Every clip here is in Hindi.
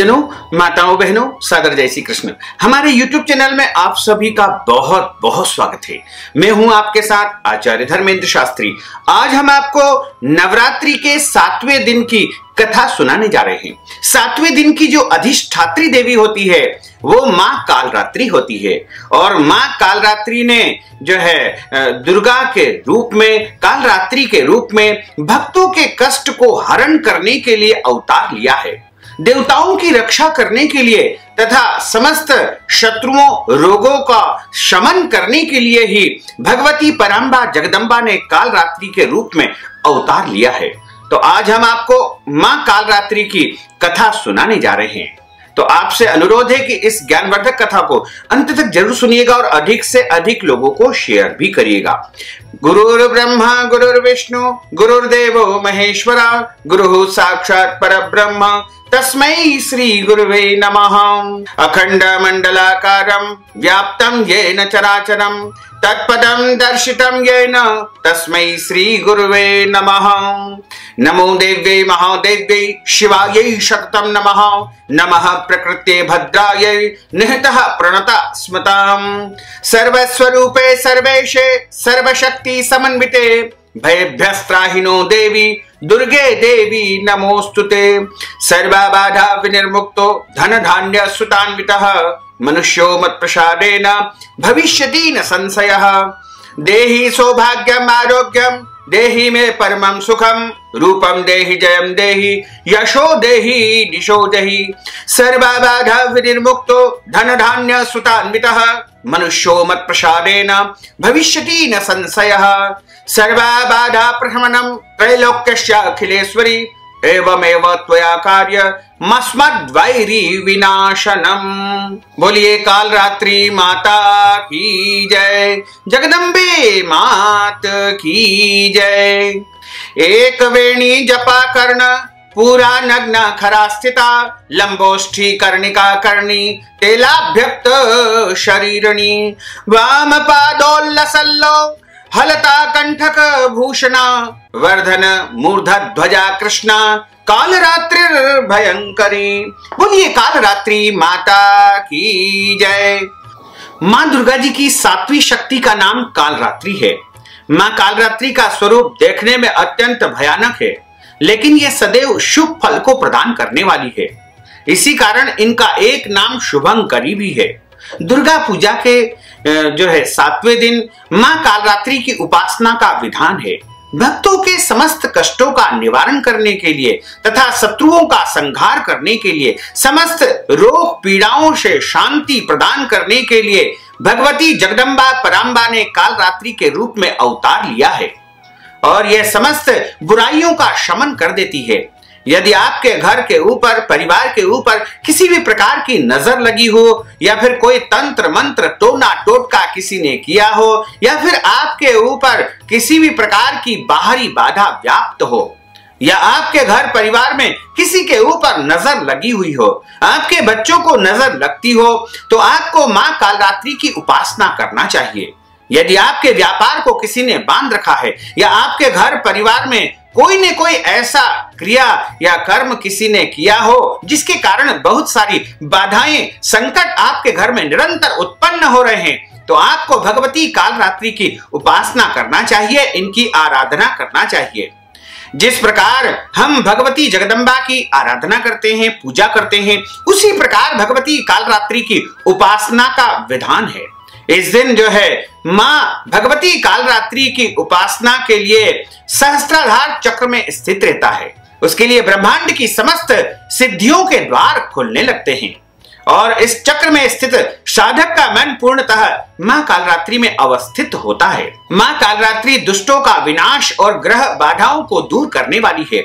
प्रियजनों, माताओं, बहनों, सादर जय श्री कृष्ण। हमारे YouTube चैनल में आप सभी का बहुत बहुत स्वागत है। मैं हूं आपके साथ आचार्य धर्मेंद्र शास्त्री। आज हम आपको नवरात्रि के 7वें दिन की कथा सुनाने जा रहे हैं। 7वें दिन की जो अधिष्ठात्री देवी होती है वो मां कालरात्रि होती है और मां कालरात्रि ने जो है दुर्गा के रूप में, कालरात्रि के रूप में भक्तों के कष्ट को हरण करने के लिए अवतार लिया है। देवताओं की रक्षा करने के लिए तथा समस्त शत्रुओं, रोगों का शमन करने के लिए ही भगवती परांबा जगदम्बा ने कालरात्रि के रूप में अवतार लिया है। तो आज हम आपको मां कालरात्रि की कथा सुनाने जा रहे हैं। तो आपसे अनुरोध है कि इस ज्ञानवर्धक कथा को अंत तक जरूर सुनिएगा और अधिक से अधिक लोगों को शेयर भी करिएगा। गुरुर् ब्रह्मा गुरुर्विष्णु गुरुर्देवो महेश्वरा गुरुः साक्षात् परब्रह्म तस्मै श्री गुरुवे नमः। अखंड मंडलाकारं व्याप्तं येन चराचरं तत्पदं दर्शितं येन तस्मै श्री गुरुवे नमः। नमो देव्यै महादेव्यै शिवायै शक्तं नमः। नमः प्रकृते भद्रायै निहतः प्रणता स्मताम्। सर्वस्वरूपे सर्वेशे सर्वशक्ति समन्विते भयभ्यस्त्राहिनो देवी दुर्गे देवी नमोस्तुते। सर्वबाधा विनिर्मुक्तो धन धान्य सुतान्वितः मनुष्यो मत्प्रसादेन भविष्यति न संशयः। देहि सौभाग्यम आरोग्यम देहि मे परमं सुखम रूपम देहि जयम देहि यशो देहि दिशो देहि। सर्वबाधा विनिर्मुक्तो धन धान्य सुतान्वितः मनुष्यो मत्प्रसादेन भविष्यति न संशयः। सर्वबाधा प्रशमनं त्रैलोक्यस्य अखिलेश्वरी एवमेव त्वया कार्य मस्मद्वैरी विनाशनम। बोलिए कालरात्रि माता की जय, जगदम्बे मात की जय। एक वेणी जपा कर्ण पूरा नग्न खरा स्थिता लंबोष्ठी कर्णिका कर्णी तेलाभ्यक्त शरीरणी वाम पादोल्लसल्लो हलता कंठक भूषणा वर्धन मूर्धा ध्वजा कृष्णा कालरात्रि भयंकरी। बोलिए कालरात्रि माता की जय। मां दुर्गा जी की 7वीं शक्ति का नाम कालरात्रि है। मां कालरात्रि का स्वरूप देखने में अत्यंत भयानक है, लेकिन यह सदैव शुभ फल को प्रदान करने वाली है। इसी कारण इनका एक नाम शुभंकरी भी है। दुर्गा पूजा के जो है 7वें दिन मां कालरात्रि की उपासना का विधान है। भक्तों के समस्त कष्टों का निवारण करने के लिए तथा शत्रुओं का संहार करने के लिए, समस्त रोग पीड़ाओं से शांति प्रदान करने के लिए भगवती जगदम्बा परांबा ने कालरात्रि के रूप में अवतार लिया है और यह समस्त बुराइयों का शमन कर देती है। यदि आपके घर के ऊपर, परिवार के ऊपर किसी भी प्रकार की नजर लगी हो या फिर कोई तंत्र मंत्र टोना टोटका किसी ने किया हो या फिर आपके ऊपर किसी भी प्रकार की बाहरी बाधा व्याप्त हो या आपके घर परिवार में किसी के ऊपर नजर लगी हुई हो, आपके बच्चों को नजर लगती हो, तो आपको मां कालरात्रि की उपासना करना चाहिए। यदि आपके व्यापार को किसी ने बांध रखा है या आपके घर परिवार में कोई न कोई ऐसा क्रिया या कर्म किसी ने किया हो जिसके कारण बहुत सारी बाधाएं, संकट आपके घर में निरंतर उत्पन्न हो रहे हैं, तो आपको भगवती कालरात्रि की उपासना करना चाहिए, इनकी आराधना करना चाहिए। जिस प्रकार हम भगवती जगदम्बा की आराधना करते हैं, पूजा करते हैं, उसी प्रकार भगवती कालरात्रि की उपासना का विधान है। इस दिन जो है मां भगवती कालरात्रि की उपासना के लिए सहस्त्राधार चक्र में स्थित रहता है। उसके लिए ब्रह्मांड की समस्त सिद्धियों के द्वार खुलने लगते हैं और इस चक्र में स्थित साधक का मन पूर्णतः मां कालरात्रि में अवस्थित होता है। मां कालरात्रि दुष्टों का विनाश और ग्रह बाधाओं को दूर करने वाली है,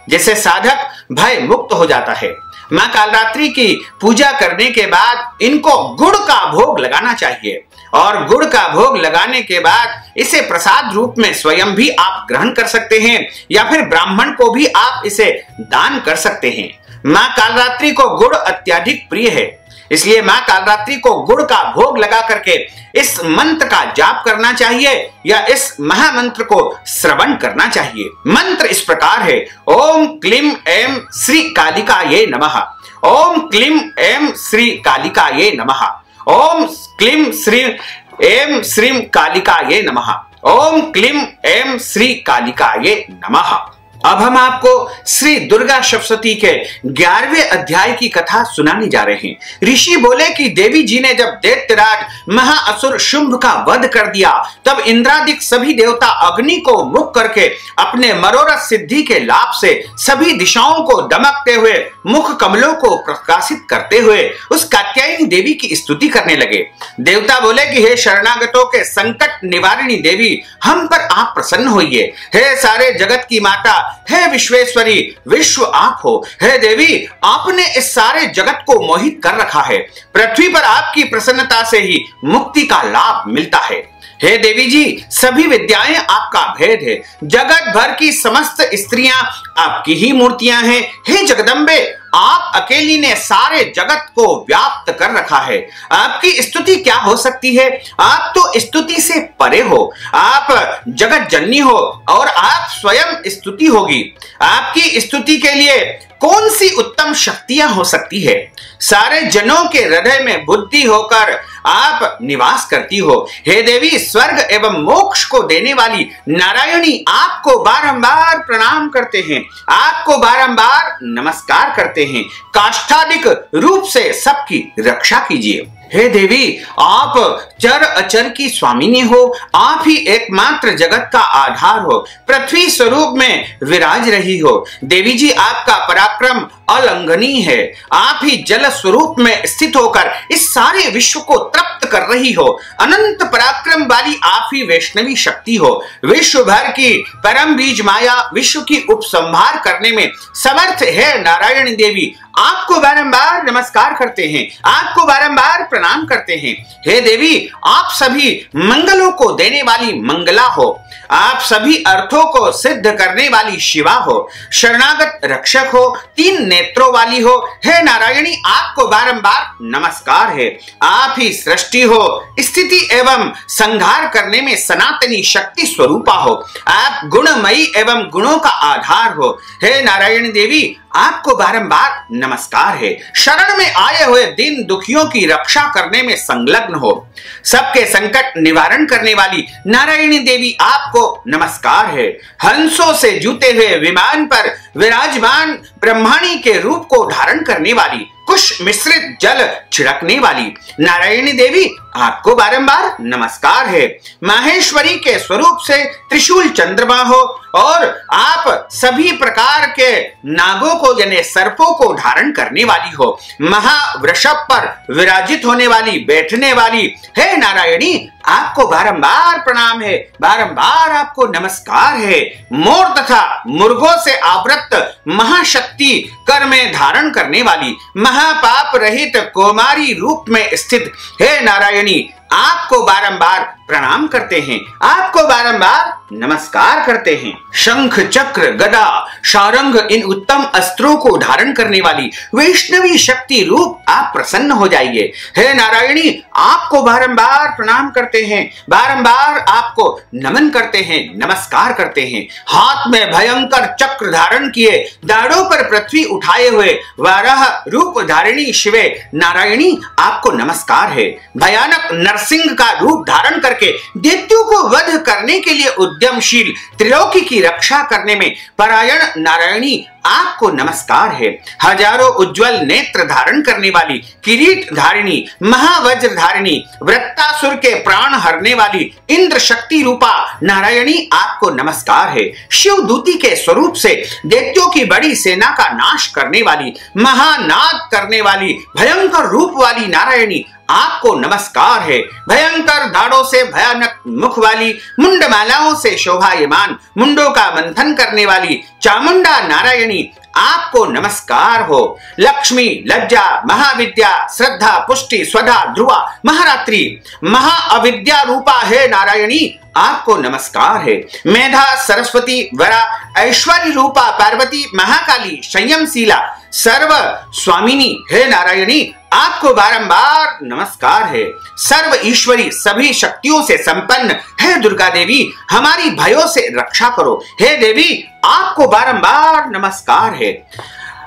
जिससे साधक भय मुक्त हो जाता है। मां कालरात्रि की पूजा करने के बाद इनको गुड़ का भोग लगाना चाहिए और गुड़ का भोग लगाने के बाद इसे प्रसाद रूप में स्वयं भी आप ग्रहण कर सकते हैं या फिर ब्राह्मण को भी आप इसे दान कर सकते हैं। मां कालरात्रि को गुड़ अत्यधिक प्रिय है, इसलिए मां कालरात्रि को गुड़ का भोग लगा करके इस मंत्र का जाप करना चाहिए या इस महामंत्र को श्रवण करना चाहिए। मंत्र इस प्रकार है, ओम क्लीम ऐं श्री कालिकायै नमः। ओम क्लीम एम श्री कालिकाये नमः। ओम क्लीम श्री एम श्रीम कालिकाये नमः। ओम क्लीम एम श्री कालिकाये नमः। अब हम आपको श्री दुर्गा सप्तशती के 11वें अध्याय की कथा सुनाने जा रहे हैं। ऋषि बोले कि देवी जी ने जब दैत्यराज महाअसुर शुंभ का वध कर दिया, तब इंद्रादिक सभी देवता अग्नि को मुख करके अपने मनोरथ सिद्धि के लाभ से सभी दिशाओं को दमकते हुए मुख कमलों को प्रकाशित करते हुए उस कात्यायनी देवी की स्तुति करने लगे। देवता बोले कि हे शरणागतों के संकट निवारिणी देवी, हम पर आप प्रसन्न होइए। हे सारे जगत की माता, हे विश्वेश्वरी, विश्व आप हो। हे देवी, आपने इस सारे जगत को मोहित कर रखा है। पृथ्वी पर आपकी प्रसन्नता से ही मुक्ति का लाभ मिलता है। हे देवी जी, सभी विद्याएं आपका भेद है। जगत भर की समस्त स्त्रियां आपकी ही मूर्तियां हैं। हे जगदम्बे, आप अकेली ने सारे जगत को व्याप्त कर रखा है। आपकी स्तुति क्या हो सकती है? आप तो स्तुति से परे हो। आप जगत जननी हो और आप स्वयं स्तुति होगी। आपकी स्तुति के लिए कौन सी उत्तम शक्तियां हो सकती है? सारे जनों के हृदय में बुद्धि होकर आप निवास करती हो। हे देवी, स्वर्ग एवं मोक्ष को देने वाली नारायणी, आपको बारंबार प्रणाम करते हैं, आपको बारंबार नमस्कार करते हैं। काष्ठादिक रूप से सबकी रक्षा कीजिए। हे देवी, आप चर अचर की स्वामिनी हो। आप ही एकमात्र जगत का आधार हो, पृथ्वी स्वरूप में विराज रही हो। देवी जी, आपका पराक्रम अलंघनीय है। आप ही जल स्वरूप में स्थित होकर इस सारे विश्व को तृप्त कर रही हो। अनंत पराक्रम वाली आप ही वैष्णवी शक्ति हो। विश्व भर की परम बीज माया विश्व की उपसंहार करने में समर्थ है नारायण देवी। आपको बारंबार नमस्कार करते हैं, आपको बारंबार प्रणाम करते हैं। हे देवी, आप सभी मंगलों को देने वाली मंगला हो। आप सभी अर्थों को सिद्ध करने वाली शिवा हो। शरणागत रक्षक हो, 3 नेत्रों वाली हो। हे नारायणी, आपको बारंबार नमस्कार है। आप ही सृष्टि हो, स्थिति एवं संहार करने में सनातनी शक्ति स्वरूपा हो। आप गुणमयी एवं गुणों का आधार हो। हे नारायणी देवी, आपको बारंबार नमस्कार है। शरण में आए हुए दीन दुखियों की रक्षा करने में संलग्न हो। सबके संकट निवारण करने वाली नारायणी देवी, आपको नमस्कार है। हंसों से जूते हुए विमान पर विराजमान ब्रह्माणी के रूप को धारण करने वाली, कुश मिश्रित जल छिड़कने वाली नारायणी देवी, आपको बारंबार नमस्कार है। माहेश्वरी के स्वरूप से त्रिशूल चंद्रमा हो और आप सभी प्रकार के नागों को यानी सर्पों को धारण करने वाली हो। महावृषभ पर विराजित होने वाली, बैठने वाली हे नारायणी, आपको बारंबार प्रणाम है, बारंबार आपको नमस्कार है। मोर तथा मुर्गों से आवृत महाशक्ति कर में धारण करने वाली, महापाप रहित कुमारी रूप में स्थित हे नारायणी, आपको बारंबार प्रणाम करते हैं, आपको बारंबार नमस्कार करते हैं। शंख चक्र गदा शारंग इन उत्तम अस्त्रों को धारण करने वाली वैष्णवी शक्ति रूप आप प्रसन्न हो जाइए। हे नारायणी, आपको बारंबार प्रणाम करते हैं, बारंबार आपको नमन करते हैं, नमस्कार करते हैं। हाथ में भयंकर चक्र धारण किए, दाढ़ों पर पृथ्वी उठाए हुए वाराह रूप धारिणी शिवे नारायणी, आपको नमस्कार है। भयानक नरसिंह का रूप धारण करके दैत्यों को वध करने के लिए उद्यमशील, त्रिलोकी की रक्षा करने में परायण नारायणी, आपको नमस्कार है। हजारों उज्जवल नेत्र धारण करने वाली किरीट धारिणी, महावज्र धारिणी, वृत्तासुर के प्राण हरने वाली इंद्र शक्ति रूपा नारायणी, आपको नमस्कार है। शिव दूती के स्वरूप से दैत्यों की बड़ी सेना का नाश करने वाली, महानाद करने वाली, भयंकर रूप वाली नारायणी, आपको नमस्कार है। भयंकर दाढ़ों से भयानक मुख वाली, मुंडमालाओं से शोभायमान, मुंडों का मंथन करने वाली चामुंडा नारायणी, आपको नमस्कार हो। लक्ष्मी, लज्जा, महाविद्या, श्रद्धा, पुष्टि, स्वधा, ध्रुवा, महारात्रि, महाअविद्या रूपा है नारायणी, आपको नमस्कार है। मेधा, सरस्वती, वरा, ऐश्वर्य रूपा पार्वती, महाकाली, संयमशीला, सर्व स्वामिनी हे नारायणी, आपको बारंबार नमस्कार है। सर्व ईश्वरी, सभी शक्तियों से संपन्न हे दुर्गा देवी, हमारी भयों से रक्षा करो। हे देवी, आपको बारंबार नमस्कार है।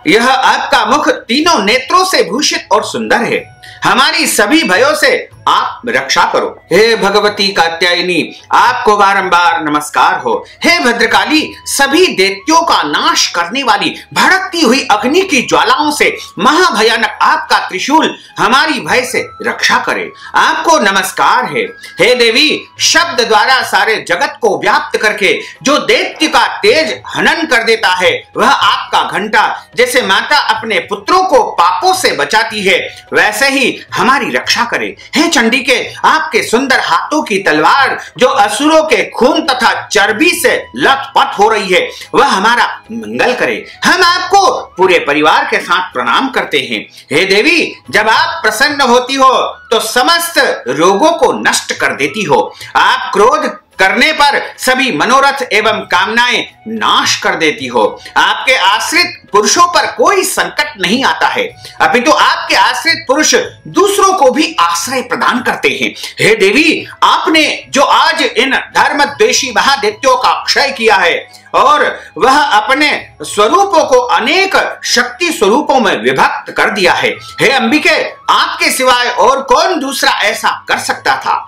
यह आपका मुख तीनों नेत्रों से भूषित और सुंदर है। हमारी सभी भयों से आप रक्षा करो। हे भगवती कात्यायनी, आपको बारंबार नमस्कार हो। हे भद्रकाली, सभी दैत्यों का नाश करने वाली भड़कती हुई अग्नि की ज्वालाओं से महाभयानक आपका त्रिशूल हमारी भय से रक्षा करे। आपको नमस्कार है। हे देवी, शब्द द्वारा सारे जगत को व्याप्त करके जो दैत्य का तेज हनन कर देता है, वह आपका घंटा जैसे माता अपने पुत्रों को पापों से बचाती है, वैसे ही हमारी रक्षा करे। हे चंडिके, आपके सुंदर हाथों की तलवार जो असुरों के खून तथा चर्बी से लथपथ हो रही है, वह हमारा मंगल करे। हम आपको पूरे परिवार के साथ प्रणाम करते हैं। हे देवी, जब आप प्रसन्न होती हो तो समस्त रोगों को नष्ट कर देती हो। आप क्रोध करने पर सभी मनोरथ एवं कामनाएं नाश कर देती हो। आपके आश्रित पुरुषों पर कोई संकट नहीं आता है, अपितु आपके आश्रित पुरुष दूसरों को भी आश्रय प्रदान करते हैं। हे देवी, आपने जो आज इन धर्मद्वेषी महादैत्यों का क्षय किया है और वह अपने स्वरूपों को अनेक शक्ति स्वरूपों में विभक्त कर दिया है। हे अंबिके, आपके सिवाय और कौन दूसरा ऐसा कर सकता था।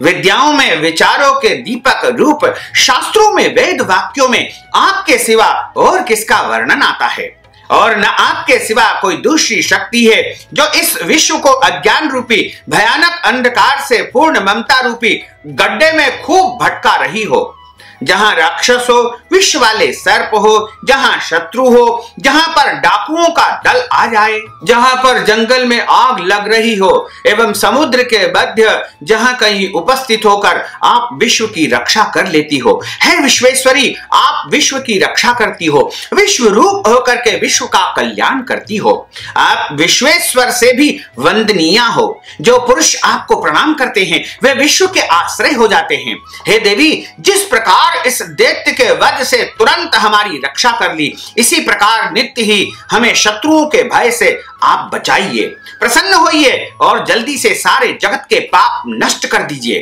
विद्याओं में विचारों के दीपक रूप, शास्त्रों में वेद वाक्यों में आपके सिवा और किसका वर्णन आता है। और न आपके सिवा कोई दूसरी शक्ति है जो इस विश्व को अज्ञान रूपी भयानक अंधकार से पूर्ण ममता रूपी गड्ढे में खूब भटका रही हो। जहां राक्षस हो, विष वाले सर्प हो, जहां शत्रु हो, जहां पर डाकुओं का दल आ जाए, जहां पर जंगल में आग लग रही हो एवं समुद्र के मध्य जहां कहीं उपस्थित होकर आप विश्व की रक्षा कर लेती हो। हे विश्वेश्वरी, आप विश्व की रक्षा करती हो, विश्व रूप होकर के विश्व का कल्याण करती हो। आप विश्वेश्वर से भी वंदनीय हो। जो पुरुष आपको प्रणाम करते हैं वे विश्व के आश्रय हो जाते हैं। हे देवी, जिस प्रकार इस दैत्य के वध से तुरंत हमारी रक्षा कर ली, इसी प्रकार नित्य ही हमें शत्रुओं के भय से आप बचाइए। प्रसन्न होइए और जल्दी से सारे जगत के पाप नष्ट कर दीजिए।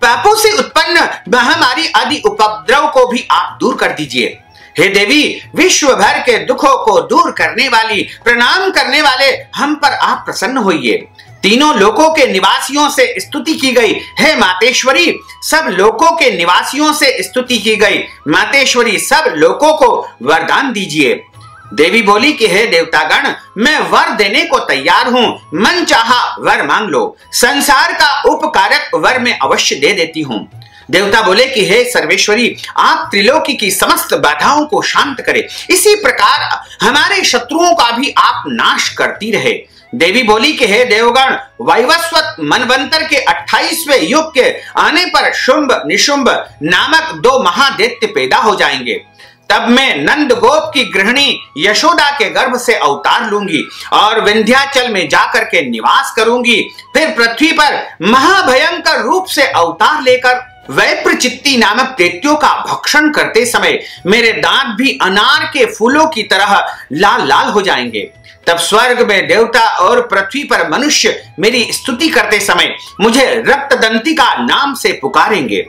पापों से उत्पन्न महामारी आदि उपद्रव को भी आप दूर कर दीजिए। हे देवी, विश्व भर के दुखों को दूर करने वाली, प्रणाम करने वाले हम पर आप प्रसन्न होइए। तीनों लोकों के निवासियों से स्तुति की गई। हे मातेश्वरी, सब लोकों के निवासियों से स्तुति की गई। मातेश्वरी, सब लोकों को वरदान दीजिए। देवी बोली कि हे देवतागण, मैं वर देने को तैयार हूँ, मन चाहा वर मांग लो। संसार का उपकारक वर मैं अवश्य दे देती हूँ। देवता बोले कि हे सर्वेश्वरी, आप त्रिलोकी की समस्त बाधाओं को शांत करें, इसी प्रकार हमारे शत्रुओं का भी आप नाश करती रहे। देवी बोली कि हे देवगण, वैवस्वत मनवंतर के 28वें युग के आने पर शुंभ निशुंभ नामक 2 महादैत्य पैदा हो जाएंगे। तब मैं नंद गोप की गृहिणी यशोदा के गर्भ से अवतार लूंगी और विंध्याचल में जाकर के निवास करूंगी। फिर पृथ्वी पर महाभयंकर रूप से अवतार लेकर वैप्रचित्ती नामक दैत्यों का भक्षण करते समय मेरे दांत भी अनार के फूलों की तरह लाल लाल हो जाएंगे। तब स्वर्ग में देवता और पृथ्वी पर मनुष्य मेरी स्तुति करते समय मुझे रक्तदंतिका नाम से पुकारेंगे।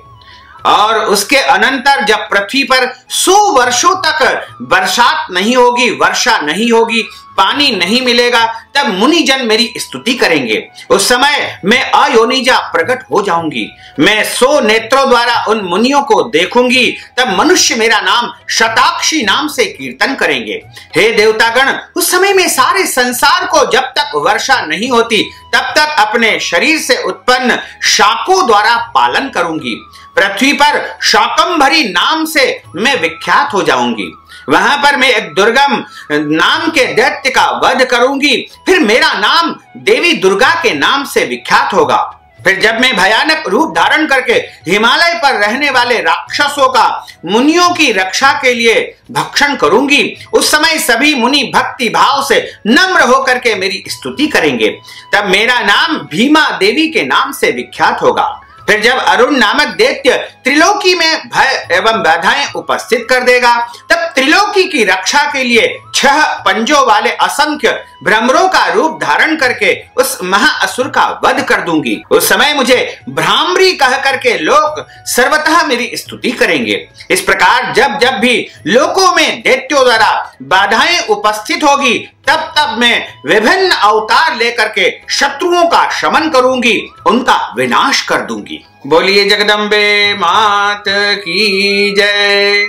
और उसके अनंतर जब पृथ्वी पर 100 वर्षों तक बरसात नहीं होगी, वर्षा नहीं होगी, पानी नहीं मिलेगा, तब मुनिजन मेरी स्तुति करेंगे। उस समय मैं अयोनिजा प्रकट हो जाऊंगी। मैं 100 नेत्रों द्वारा उन मुनियों को देखूंगी। तब मनुष्य मेरा नाम शताक्षी नाम से कीर्तन करेंगे। हे देवतागण, उस समय में सारे संसार को जब तक वर्षा नहीं होती तब तक अपने शरीर से उत्पन्न शाकों द्वारा पालन करूंगी। पृथ्वी पर शाकंभरी नाम से मैं विख्यात हो जाऊंगी। वहां पर मैं एक दुर्गम नाम के दैत्य का वध करूंगी। फिर मेरा नाम देवी दुर्गा के नाम से विख्यात होगा। फिर जब मैं भयानक रूप धारण करके हिमालय पर रहने वाले राक्षसों का मुनियों की रक्षा के लिए भक्षण करूंगी, उस समय सभी मुनि भक्ति भाव से नम्र होकर के मेरी स्तुति करेंगे। तब मेरा नाम भीमा देवी के नाम से विख्यात होगा। फिर जब अरुण नामक दैत्य त्रिलोकी में भय एवं बाधाएं उपस्थित कर देगा, तब त्रिलोकी की रक्षा के लिए 6 पंजों वाले असंख्य भ्रमरों का रूप धारण करके उस महाअसुर का वध कर दूंगी। उस समय मुझे भ्रामरी कह करके लोग सर्वतः मेरी स्तुति करेंगे। इस प्रकार जब जब भी लोकों में दैत्यों द्वारा बाधाएं उपस्थित होगी, तब तब मैं विभिन्न अवतार लेकर के शत्रुओं का शमन करूंगी, उनका विनाश कर दूंगी। बोलिए जगदम्बे मात की जय।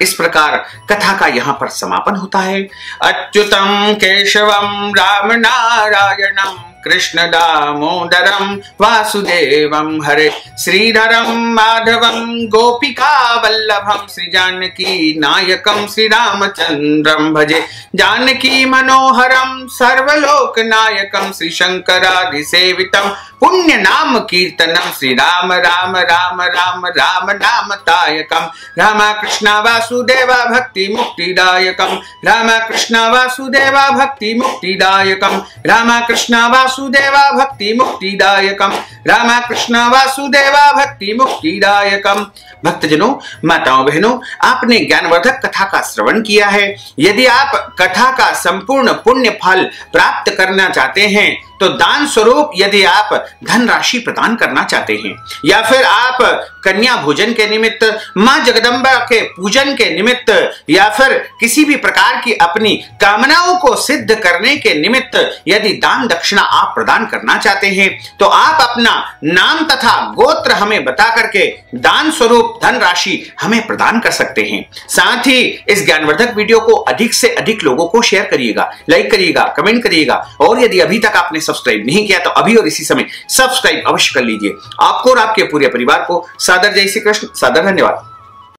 इस प्रकार कथा का यहाँ पर समापन होता है। अच्युतम केशवम राम नारायणम कृष्ण दामोदरम वासुदेवम हरे श्रीधरम माधवम गोपिका वल्लभम श्री जानकी नायकम श्री रामचंद्रम भजे जानकी मनोहरम सर्वलोक नायकम श्री शंकरादिसेवितम पुण्य नाम कीर्तनम श्री राम राम राम राम राम नाम तायकम रामा कृष्णा वासुदेवा भक्ति मुक्तिदायकम रामा कृष्णा वासुदेवा भक्ति मुक्तिदायकम रामा कृष्णा वासुदेवा भक्ति मुक्तिदायकम रामा कृष्णा वासुदेवा भक्ति मुक्तिदायकम। भक्तजनों, माताओं बहनों, आपने ज्ञानवर्धक कथा का श्रवण किया है। यदि आप कथा का संपूर्ण पुण्य फल प्राप्त करना चाहते हैं तो दान स्वरूप यदि आप धनराशि प्रदान करना चाहते हैं, या फिर आप कन्या भोजन के निमित्त, मां जगदम्बा के पूजन के निमित्त, या फिर किसी भी प्रकार की अपनी कामनाओं को सिद्ध करने के निमित्त यदि दान दक्षिणा आप प्रदान करना चाहते हैं, तो आप अपना नाम तथा गोत्र हमें बता करके दान स्वरूप धनराशि हमें प्रदान कर सकते हैं। साथ ही इस ज्ञानवर्धक वीडियो को अधिक से अधिक लोगों को शेयर करिएगा, लाइक करिएगा, कमेंट करिएगा, और यदि अभी तक आपने सब्सक्राइब नहीं किया तो अभी और इसी समय सब्सक्राइब अवश्य कर लीजिए। आपको और आपके पूरे परिवार को सादर जय श्री कृष्ण, सादर धन्यवाद।